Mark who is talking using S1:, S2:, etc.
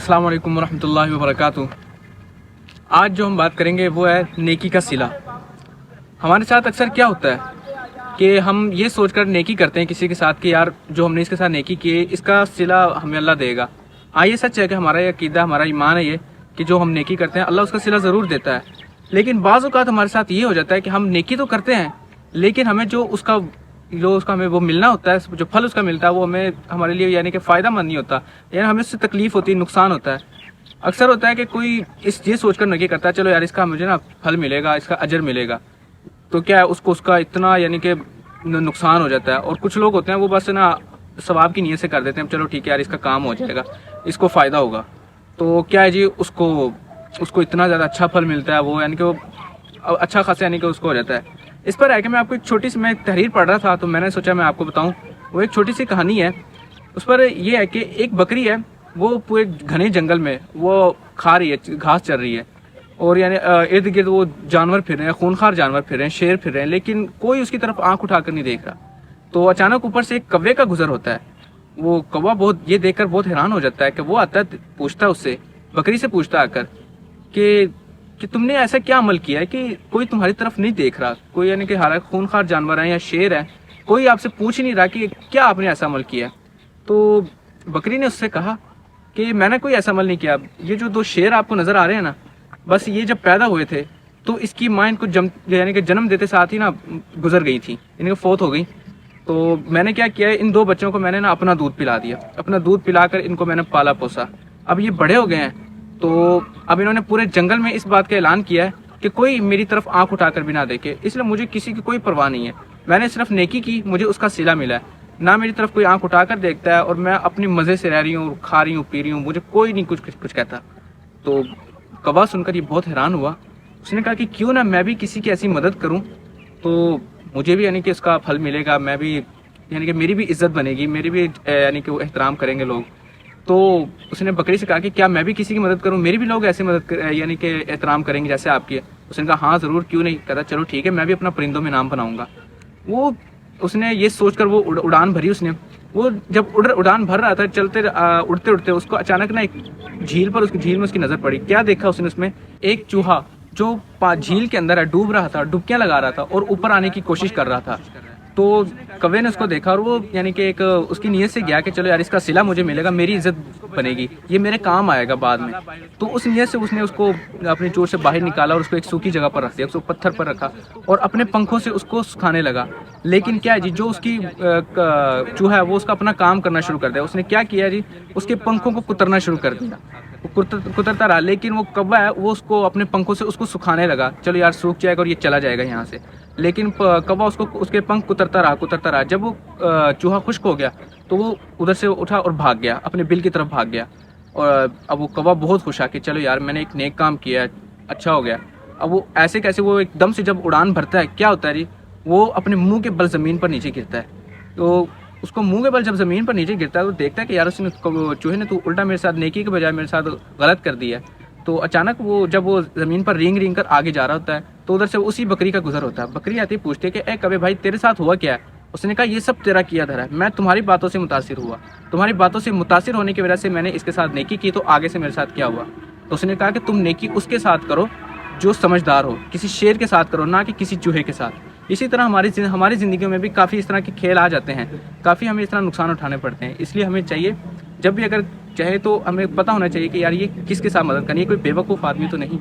S1: अस्सलाम वालेकुम वरहमतुल्लाहि वबरकातुह। आज जो हम बात करेंगे वो है नेकी का सिला। हमारे साथ अक्सर क्या होता है कि हम ये सोचकर नेकी करते हैं किसी के साथ कि यार जो हमने इसके साथ नेकी की है इसका सिला हमें अल्लाह देगा। हाँ, ये सच है कि हमारा ये अकीदा, हमारा ईमान है ये कि जो हम नेकी करते हैं अल्लाह उसका सिला ज़रूर देता है। लेकिन बाज़ औक़ात हमारे साथ ये हो जाता है कि हम नेकी तो करते हैं लेकिन हमें जो उसका हमें वो मिलना होता है, जो फल उसका मिलता है वो हमें हमारे लिए यानी कि फ़ायदा मंद नहीं होता, यानी हमें उससे तकलीफ़ होती है, नुकसान होता है। अक्सर होता है कि कोई ये सोचकर नेकी करता है चलो यार इसका मुझे ना फल मिलेगा, इसका अजर मिलेगा, तो क्या है उसको उसका इतना यानी कि नुकसान हो जाता है। और कुछ लोग होते हैं वो बस ना सवाब की नीयत से कर देते हैं, चलो ठीक है यार इसका काम हो जाएगा, इसको फ़ायदा होगा, तो क्या है जी उसको इतना ज़्यादा अच्छा फल मिलता है, वो यानी कि वो अच्छा खासा यानी कि उसको हो जाता है। इस पर है कि मैं आपको एक छोटी सी मैं तहरीर पढ़ रहा था तो मैंने सोचा मैं आपको बताऊं। वो एक छोटी सी कहानी है। उस पर ये है कि एक बकरी है, वो पूरे घने जंगल में वो खा रही है, घास चर रही है, और यानी इर्द गिर्द वो जानवर फिर रहे हैं, खूनखार जानवर फिर रहे हैं, शेर फिर रहे हैं, लेकिन कोई उसकी तरफ आंख उठाकर नहीं देख रहा। तो अचानक ऊपर से एक कौवे का गुजर होता है। वो कौवा ये देखकर बहुत हैरान हो जाता है कि वो आता है, पूछता है उससे, बकरी से पूछता आकर कि तुमने ऐसा क्या अमल किया है कि कोई तुम्हारी तरफ नहीं देख रहा, कोई यानी कि हालांकि खूनखार जानवर है या शेर है, कोई आपसे पूछ ही नहीं रहा कि क्या आपने ऐसा अमल किया। तो बकरी ने उससे कहा कि मैंने कोई ऐसा अमल नहीं किया, ये जो दो शेर आपको नज़र आ रहे हैं ना, बस ये जब पैदा हुए थे तो इसकी माँ इनको यानी कि जन्म देते साथ ही ना गुजर गई थी, इनकी फौत हो गई। तो मैंने क्या किया है, इन दो बच्चों को मैंने ना अपना दूध पिला दिया, अपना दूध पिलाकर इनको मैंने पाला पोसा। अब ये बड़े हो गए हैं तो अब इन्होंने पूरे जंगल में इस बात का ऐलान किया है कि कोई मेरी तरफ आंख उठाकर भी ना देखे, इसलिए मुझे किसी की कोई परवाह नहीं है। मैंने सिर्फ नेकी की, मुझे उसका सिला मिला है, ना मेरी तरफ कोई आंख उठाकर देखता है, और मैं अपनी मज़े से रह रही हूँ, खा रही हूँ, पी रही हूँ, मुझे कोई नहीं कुछ कहता। तो कौवा सुनकर ये बहुत हैरान हुआ। उसने कहा कि क्यों ना मैं भी किसी की ऐसी मदद करूँ तो मुझे भी यानी कि उसका फल मिलेगा, मैं भी यानी कि मेरी भी इज्जत बनेगी, मेरी भी यानी कि वो एहतराम करेंगे लोग। तो उसने बकरी से कहा कि क्या मैं भी किसी की मदद करूं, मेरी भी लोग ऐसे मदद यानी कि एहतराम करेंगे जैसे आपकी है। उसने कहा हाँ ज़रूर, क्यों नहीं। कहता चलो ठीक है, मैं भी अपना परिंदों में नाम बनाऊंगा। वो उसने ये सोचकर वो उड़ान भरी। उसने वो जब उड़ान भर रहा था, चलते उड़ते उड़ते उसको अचानक ना एक झील में उसकी नज़र पड़ी। क्या देखा उसने, उसमें एक चूहा जो झील के अंदर डूब रहा था, डुबकियाँ लगा रहा था और ऊपर आने की कोशिश कर रहा था। तो कौवे ने उसको देखा और वो यानी कि एक उसकी नीयत से गया कि चलो यार इसका सिला मुझे मिलेगा, मेरी इज्जत बनेगी, ये मेरे काम आएगा बाद में। तो उस नीयत से उसने उसको अपनी चोट से बाहर निकाला और उसको एक सूखी जगह पर रख दिया, उसको पत्थर पर रखा और अपने पंखों से उसको सुखाने लगा। लेकिन क्या है जी, जो उसकी चूहा है वो उसका अपना काम करना शुरू कर दिया। उसने क्या किया जी, उसके पंखों को कुतरना शुरू कर दिया। कुतरता रहा, लेकिन वो कौवा है वो उसको अपने पंखों से उसको सुखाने लगा, चलो यार सूख जाएगा और ये चला जाएगा यहाँ से। लेकिन कौवा उसको उसके पंख कुतरता रहा। जब वो चूहा खुश्क हो गया तो वो उधर से उठा और भाग गया, अपने बिल की तरफ भाग गया। और अब वो कौवा बहुत खुश आ कि चलो यार मैंने एक नेक काम किया है, अच्छा हो गया। अब वो ऐसे कैसे वो एकदम से जब उड़ान भरता है, क्या होता है जी, वो अपने मुंह के बल ज़मीन पर नीचे गिरता है। तो उसको मुंह के बल जब ज़मीन पर नीचे गिरता है तो देखता है कि यार उसने चूहे ने तो उल्टा मेरे साथ नेकी के बजाय मेरे साथ गलत कर दिया है। तो अचानक जब वो ज़मीन पर रेंग कर आगे जा रहा होता है तो उधर से उसी बकरी का गुजर होता है। बकरी आती पूछती है कि ए कौवे भाई तेरे साथ हुआ क्या है। उसने कहा ये सब तेरा किया धरा है, मैं तुम्हारी बातों से मुतासिर हुआ, तुम्हारी बातों से मुतासिर होने की वजह से मैंने इसके साथ नेकी की, तो आगे से मेरे साथ क्या हुआ। तो उसने कहा कि तुम नेकी उसके साथ करो जो समझदार हो, किसी शेर के साथ करो, ना कि किसी चूहे के साथ। इसी तरह हमारी ज़िंदगी में भी काफ़ी इस तरह के खेल आ जाते हैं, काफ़ी हमें इस तरह नुकसान उठाने पड़ते हैं। इसलिए हमें चाहिए जब भी अगर चाहे तो हमें पता होना चाहिए कि यार ये किसके साथ मदद करनी है, कोई बेवकूफ़ आदमी तो नहीं।